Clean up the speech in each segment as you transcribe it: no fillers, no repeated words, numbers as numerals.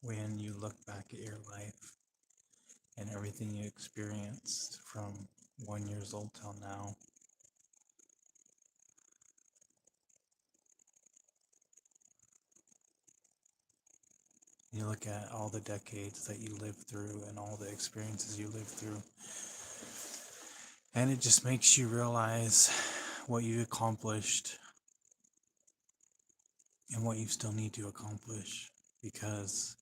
when you look back at your life and everything you experienced from 1 years old till now. You look at all the decades that you lived through and all the experiences you lived through, and it just makes you realize what you accomplished and what you still need to accomplish. Because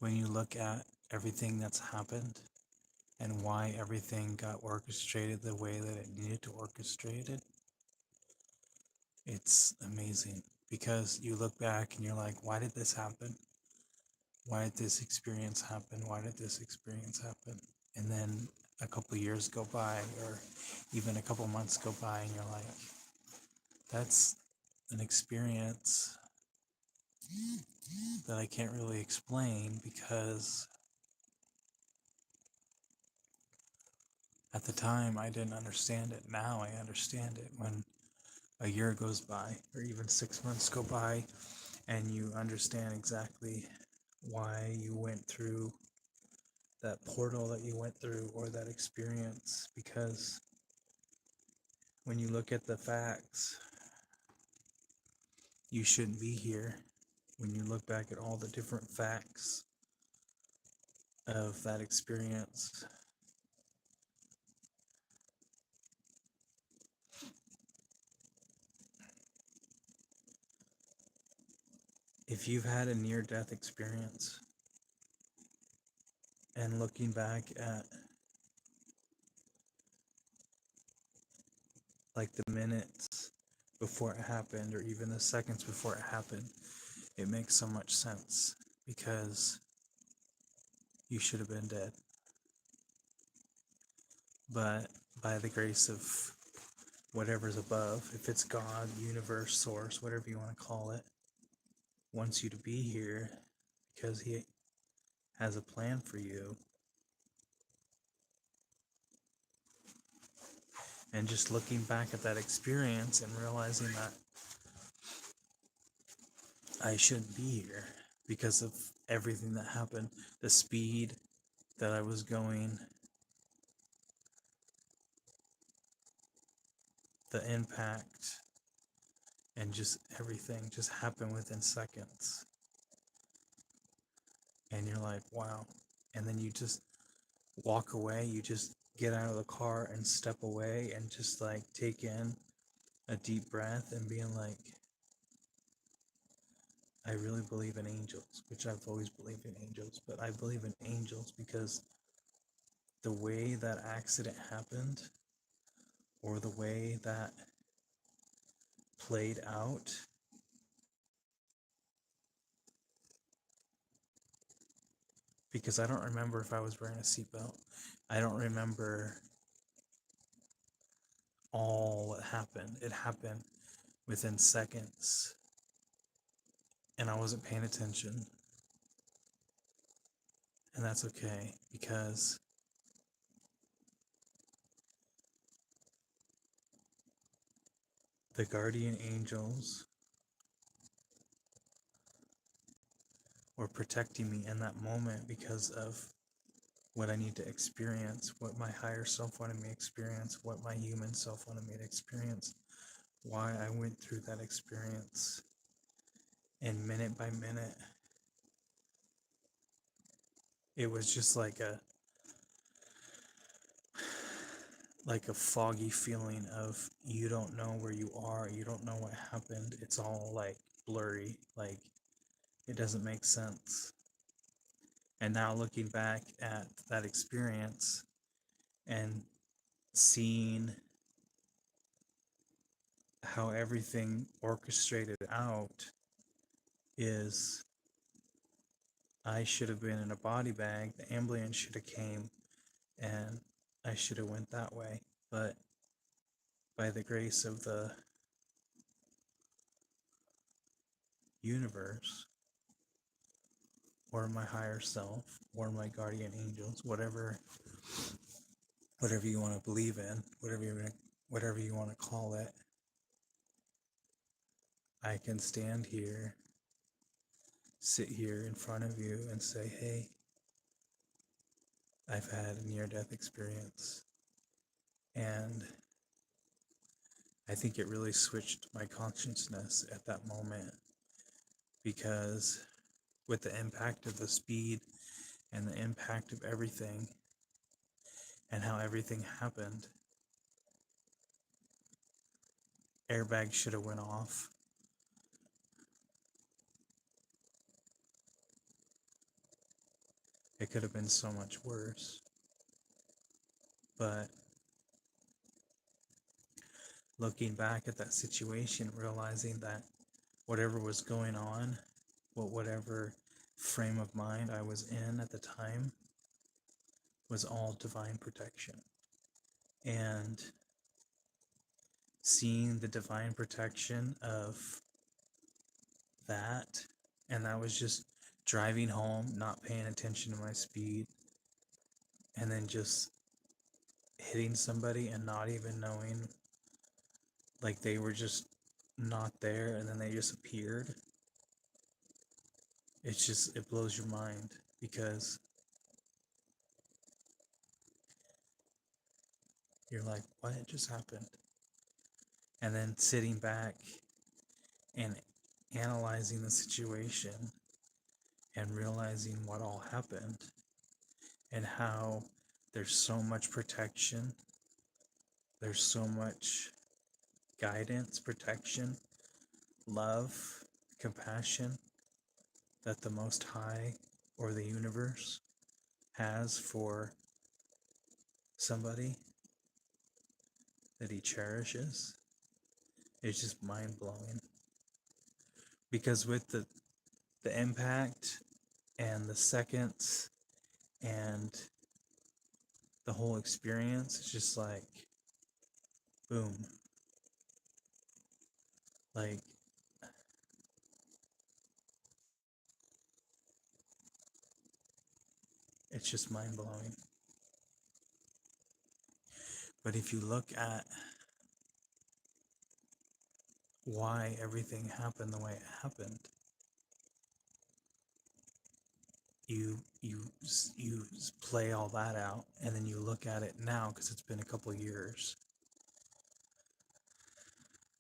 when you look at everything that's happened and why everything got orchestrated the way that it needed to orchestrate it, it's amazing. Because you look back and you're like, why did this happen? Why did this experience happen? Why did this experience happen? And then a couple years go by, or even a couple months go by, and you're like, that's an experience that I can't really explain, because at the time I didn't understand it. Now I understand it. When a year goes by, or even 6 months go by, and you understand exactly why you went through that portal that you went through, or that experience. Because when you look at the facts, you shouldn't be here. When you look back at all the different facts of that experience, if you've had a near-death experience and looking back at like the minutes before it happened, or even the seconds before it happened, it makes so much sense, because you should have been dead. But by the grace of whatever's above, if it's God, universe, source, whatever you want to call it, wants you to be here because he has a plan for you. And just looking back at that experience and realizing that I shouldn't be here because of everything that happened, the speed that I was going, the impact, and just everything just happened within seconds. And you're like, wow. And then you just walk away, you just get out of the car and step away and just like take in a deep breath and being like, I really believe in angels, which I've always believed in angels, but I believe in angels because the way that accident happened, or the way that played out, because I don't remember if I was wearing a seatbelt. I don't remember all that happened. It happened within seconds, and I wasn't paying attention. And that's okay, because the guardian angels were protecting me in that moment because of what I need to experience, what my higher self wanted me to experience, what my human self wanted me to experience, why I went through that experience. And minute by minute, it was just like a foggy feeling of, you don't know where you are, you don't know what happened. It's all like blurry, like it doesn't make sense. And now looking back at that experience and seeing how everything orchestrated out, is I should have been in a body bag, the ambulance should have came, and I should have went that way. But by the grace of the universe, or my higher self, or my guardian angels, whatever you want to believe in, whatever you want to call it, I can stand here sit here in front of you and say, hey, I've had a near death experience. And I think it really switched my consciousness at that moment, because with the impact of the speed and the impact of everything and how everything happened, airbags should have went off. It could have been so much worse. But looking back at that situation, realizing that whatever was going on, whatever frame of mind I was in at the time, was all divine protection. And seeing the divine protection of that, and that was just driving home, not paying attention to my speed, and then just hitting somebody and not even knowing, like they were just not there and then they just appeared. It's just, it blows your mind, because you're like, what just happened? And then sitting back and analyzing the situation and realizing what all happened and how there's so much protection, there's so much guidance, protection, love, compassion that the Most High or the universe has for somebody that he cherishes. It's just mind blowing. Because with the impact and the seconds and the whole experience, it's just like boom. Like, it's just mind blowing. But if you look at why everything happened the way it happened, you play all that out, and then you look at it now, because it's been a couple years.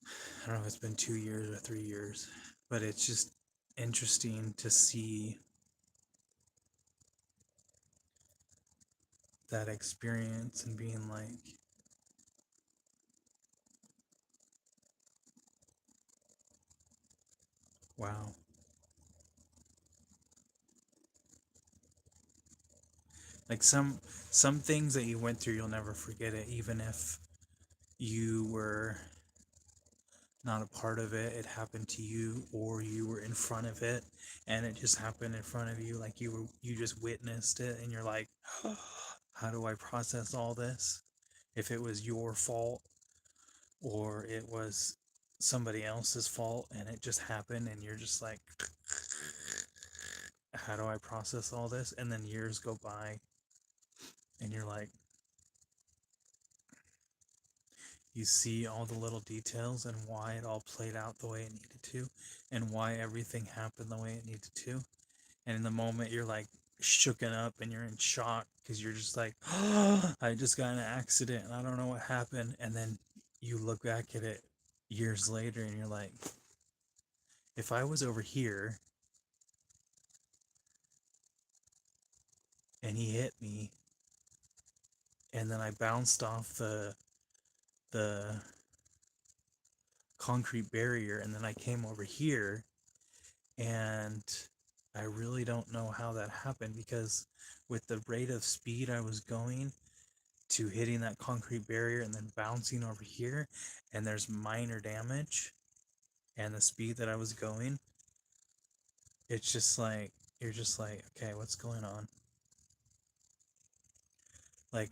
I don't know if it's been 2 years or 3 years, but it's just interesting to see that experience and being like, wow. Like some things that you went through, you'll never forget it, even if you were not a part of it, it happened to you, or you were in front of it and it just happened in front of you, like you just witnessed it, and you're like, how do I process all this? If it was your fault or it was somebody else's fault and it just happened, and you're just like, how do I process all this? And then years go by and you're like, you see all the little details and why it all played out the way it needed to, and why everything happened the way it needed to. And in the moment, you're like shooken up and you're in shock, because you're just like, oh, I just got in an accident and I don't know what happened. And then you look back at it years later and you're like, if I was over here and he hit me and then I bounced off the concrete barrier and then I came over here, and I really don't know how that happened, because with the rate of speed I was going to hitting that concrete barrier and then bouncing over here, and there's minor damage, and the speed that I was going, it's just like, you're just like, okay, what's going on? Like,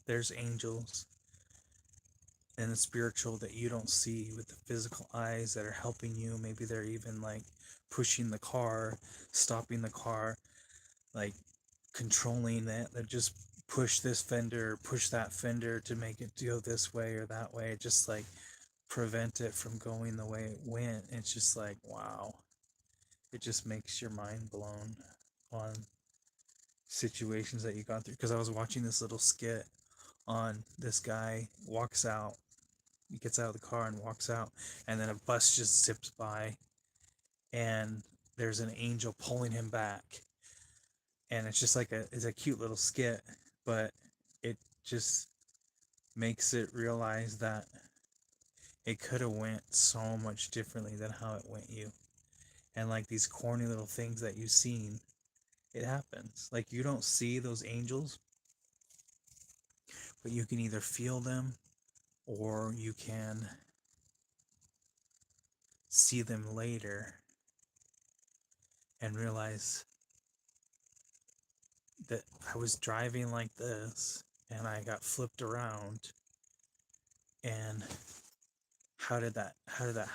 there's angels and the spiritual that you don't see with the physical eyes that are helping you. Maybe they're even like pushing the car, stopping the car, like controlling that. They just push this fender, push that fender to make it go this way or that way. Just like prevent it from going the way it went. It's just like, wow. it just makes your mind blown on situations that you got through. Because I was watching this little skit on this guy walks out, he gets out of the car and walks out, and then a bus just zips by, and there's an angel pulling him back, and it's just like it's a cute little skit, but it just makes it realize that it could have went so much differently than how it went you. And like these corny little things that you've seen, it happens. Like you don't see those angels, but you can either feel them or you can see them later and realize that I was driving like this and I got flipped around, and how did that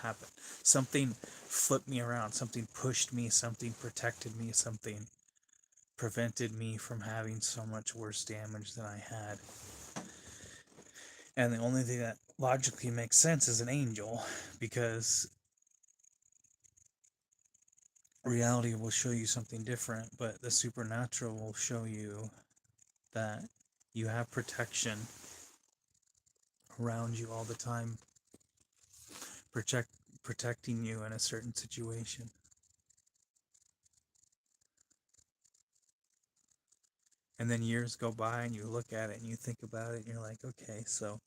happen? Something flipped me around, something pushed me, something protected me, something prevented me from having so much worse damage than I had. And the only thing that logically makes sense is an angel, because reality will show you something different, but the supernatural will show you that you have protection around you all the time, protecting you in a certain situation. And then years go by and you look at it and you think about it and you're like, okay, so,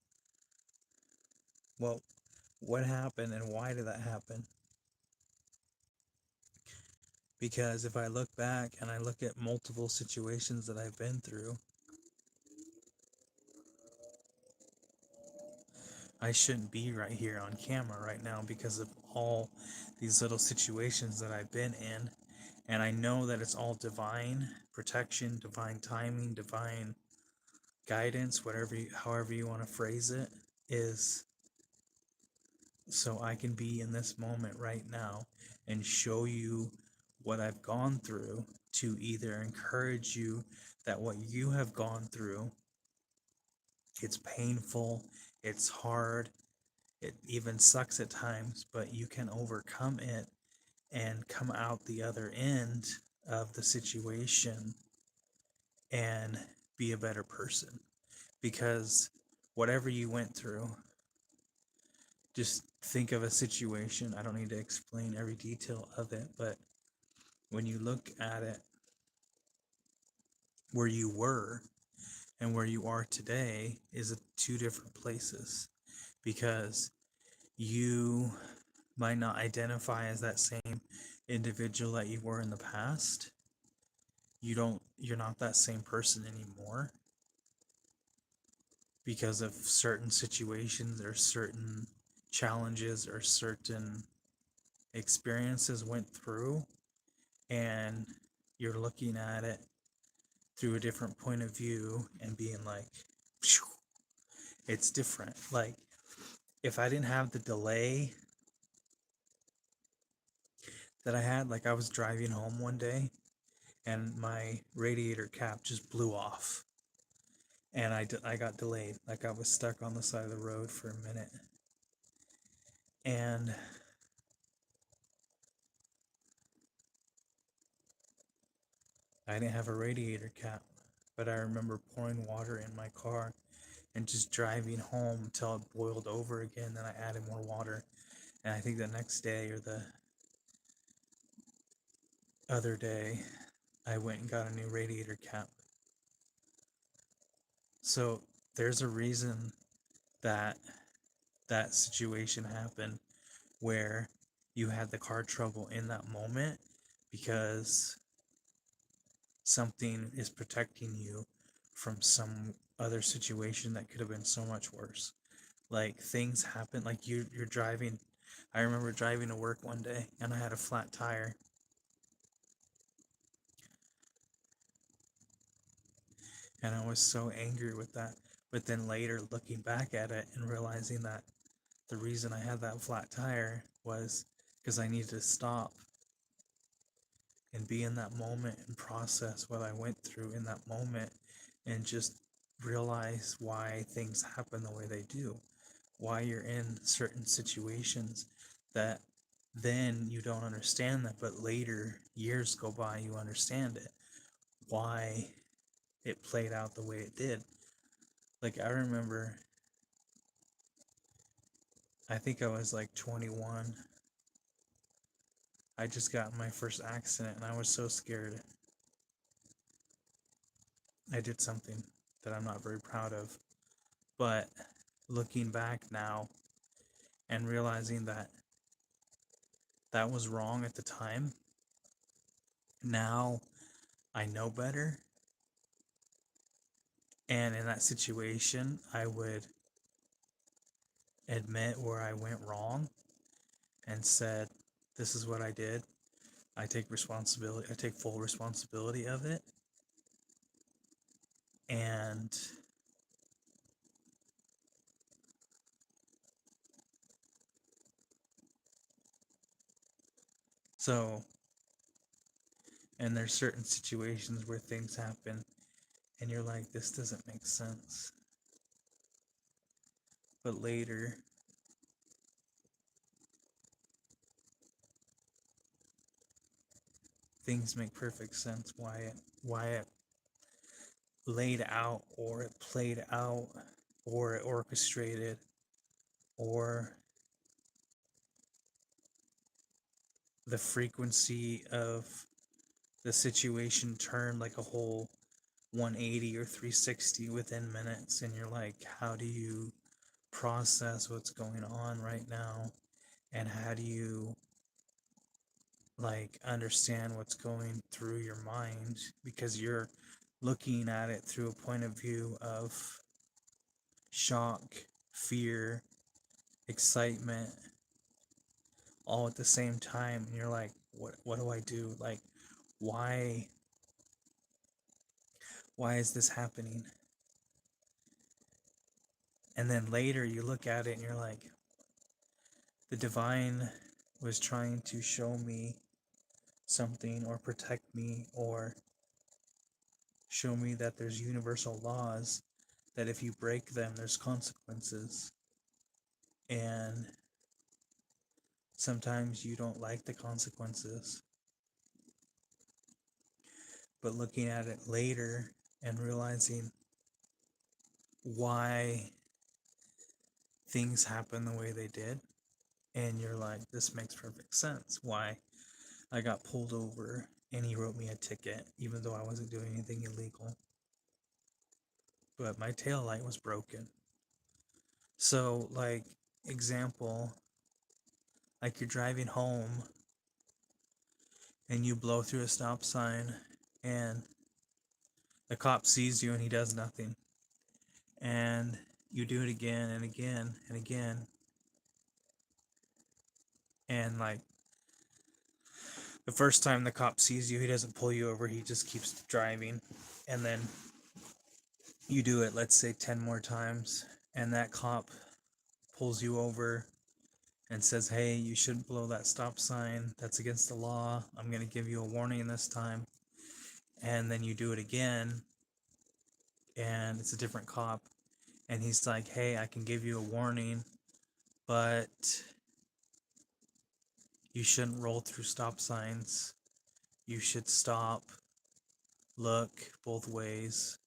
well, what happened and why did that happen? Because if I look back and I look at multiple situations that I've been through, I shouldn't be right here on camera right now because of all these little situations that I've been in. And I know that it's all divine protection, divine timing, divine guidance, however you want to phrase it, is so I can be in this moment right now and show you what I've gone through, to either encourage you that what you have gone through, it's painful, it's hard, it even sucks at times, but you can overcome it and come out the other end of the situation and be a better person. Because whatever you went through, just think of a situation. I don't need to explain every detail of it, but when you look at it, where you were and where you are today is two different places, because you might not identify as that same individual that you were in the past. You're not that same person anymore because of certain situations or certain challenges or certain experiences went through, and you're looking at it through a different point of view and being like, phew, it's different. Like, if I didn't have the delay that I had, like I was driving home one day and my radiator cap just blew off, and I got delayed. Like I was stuck on the side of the road for a minute, and I didn't have a radiator cap, but I remember pouring water in my car and just driving home until it boiled over again. Then I added more water, and I think the next day or the other day, I went and got a new radiator cap. So there's a reason that that situation happened where you had the car trouble in that moment, because something is protecting you from some other situation that could have been so much worse. Like things happen, like you're driving. I remember driving to work one day and I had a flat tire, and I was so angry with that. But then later looking back at it and realizing that the reason I had that flat tire was because I needed to stop and be in that moment and process what I went through in that moment, and just realize why things happen the way they do, why you're in certain situations that then you don't understand that, but later, years go by, you understand it. Why it played out the way it did. Like, I remember, I think I was like 21. I just got in my first accident and I was so scared. I did something that I'm not very proud of. But looking back now and realizing that that was wrong at the time, now I know better. And in that situation, I would admit where I went wrong and said, this is what I did. I take responsibility. I take full responsibility of it. And so, and there's certain situations where things happen and you're like, this doesn't make sense. But later, things make perfect sense why it laid out, or it played out, or it orchestrated, or the frequency of the situation turned like a whole 180 or 360 within minutes. And you're like, how do you process what's going on right now? And how do you like understand what's going through your mind? Because you're looking at it through a point of view of shock, fear, excitement, all at the same time. And you're like, what do I do? Like, why is this happening? And then later you look at it and you're like, the divine was trying to show me something, or protect me, or show me that there's universal laws, that if you break them, there's consequences. And sometimes you don't like the consequences. But looking at it later and realizing why things happen the way they did, and you're like, this makes perfect sense. Why I got pulled over and he wrote me a ticket, even though I wasn't doing anything illegal. But my tail light was broken. So, like, example, like you're driving home and you blow through a stop sign and the cop sees you and he does nothing. And you do it again and again and again. And like the first time the cop sees you, he doesn't pull you over, he just keeps driving. And then you do it, let's say 10 more times, and that cop pulls you over and says, hey, you shouldn't blow that stop sign, that's against the law, I'm going to give you a warning this time. And then you do it again and it's a different cop and he's like, hey, I can give you a warning, but you shouldn't roll through stop signs, you should stop, look both ways,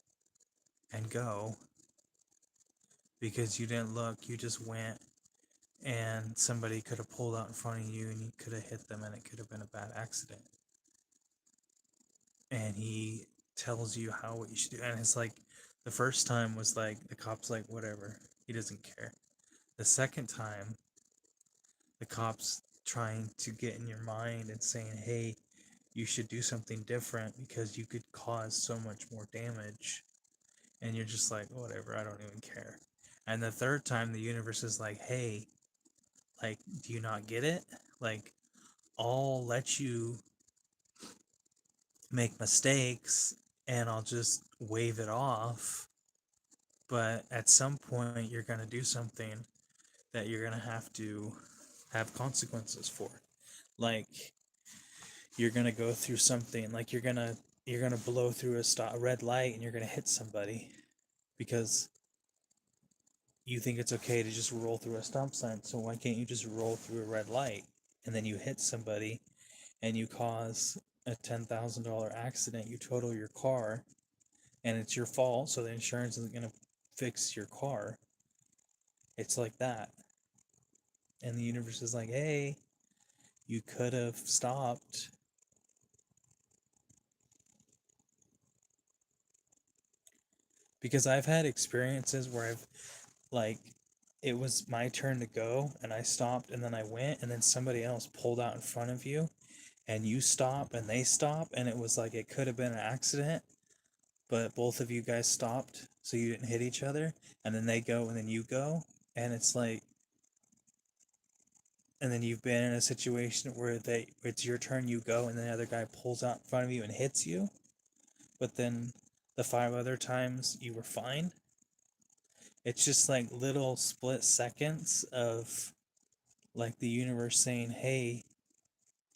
and go. Because you didn't look, you just went, and somebody could have pulled out in front of you and you could have hit them and it could have been a bad accident. And he tells you what you should do. And it's like, the first time was like, the cop's like, whatever, he doesn't care. The second time, the cop's trying to get in your mind and saying, hey, you should do something different because you could cause so much more damage. And you're just like, whatever, I don't even care. And the third time, the universe is like, hey, like, do you not get it? Like, I'll let you make mistakes and I'll just wave it off. But at some point, you're going to do something that you're going to have consequences for. Like, you're going to go through something, like you're going to blow through a red light and you're going to hit somebody because you think it's okay to just roll through a stop sign. So why can't you just roll through a red light? and then you hit somebody and you cause a $10,000 accident, you total your car, and it's your fault, so the insurance isn't going to fix your car. It's like that. And the universe is like, hey, you could have stopped. Because I've had experiences where I've, like, it was my turn to go, and I stopped, and then I went, and then somebody else pulled out in front of you, and you stop, and they stop, and it was like it could have been an accident, but both of you guys stopped, so you didn't hit each other, and then they go, and then you go, and it's like, and then you've been in a situation where it's your turn, you go, and then the other guy pulls out in front of you and hits you, but then the 5 other times you were fine. It's just like little split seconds of like the universe saying, hey,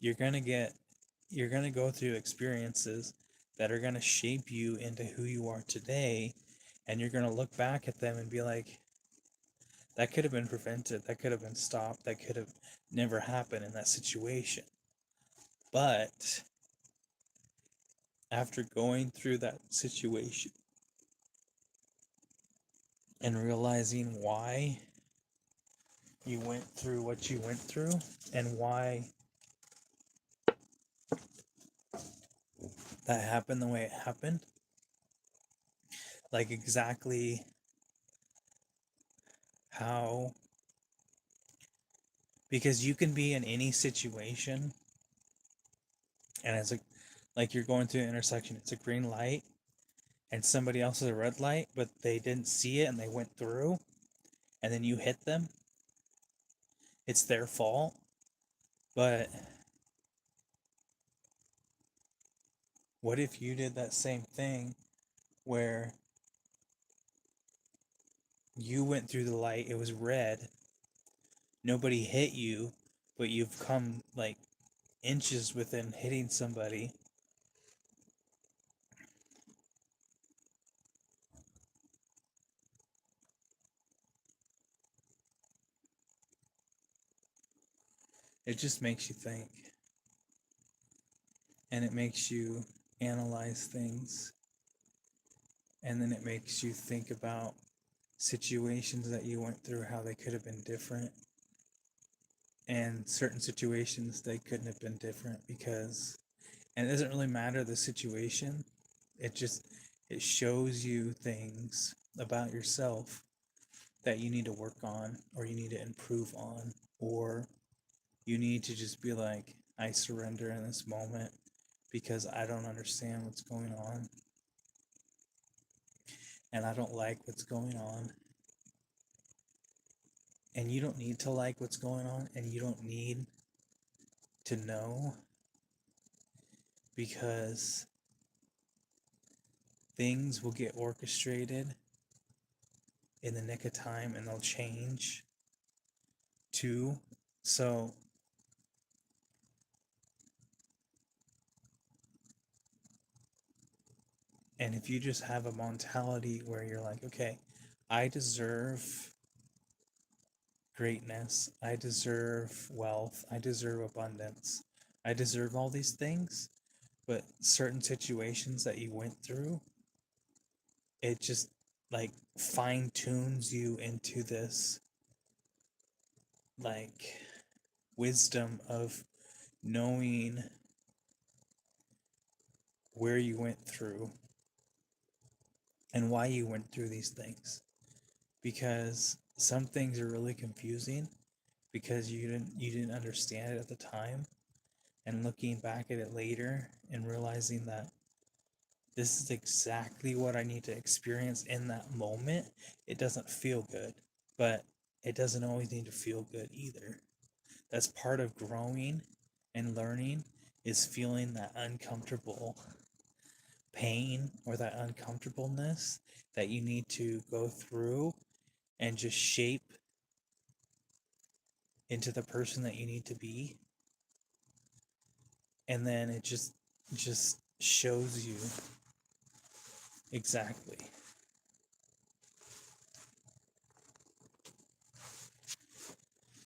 you're gonna get you're gonna go through experiences that are gonna shape you into who you are today, and you're gonna look back at them and be like, that could have been prevented, that could have been stopped, that could have never happened in that situation. But after going through that situation and realizing why you went through what you went through and why that happened the way it happened, like exactly how, because you can be in any situation, and it's like you're going through an intersection, it's a green light, and somebody else is a red light, but they didn't see it and they went through, and then you hit them. It's their fault. But what if you did that same thing where you went through the light, it was red, nobody hit you, but you've come like inches within hitting somebody? It just makes you think, and it makes you analyze things, and then it makes you think about situations that you went through, how they could have been different, and certain situations they couldn't have been different because, and it doesn't really matter the situation, it just, it shows you things about yourself that you need to work on, or you need to improve on, or you need to just be like, I surrender in this moment because I don't understand what's going on, and I don't like what's going on. And you don't need to like what's going on, and you don't need to know, because things will get orchestrated in the nick of time, and they'll change too. So, and if you just have a mentality where you're like, okay, I deserve greatness, I deserve wealth, I deserve abundance, I deserve all these things, but certain situations that you went through, it just like fine tunes you into this like wisdom of knowing where you went through and why you went through these things, because some things are really confusing because you didn't understand it at the time, and looking back at it later and realizing that this is exactly what I need to experience in that moment, it doesn't feel good. But it doesn't always need to feel good either. That's part of growing and learning, is feeling that uncomfortable pain or that uncomfortableness that you need to go through and just shape into the person that you need to be. And then it just shows you exactly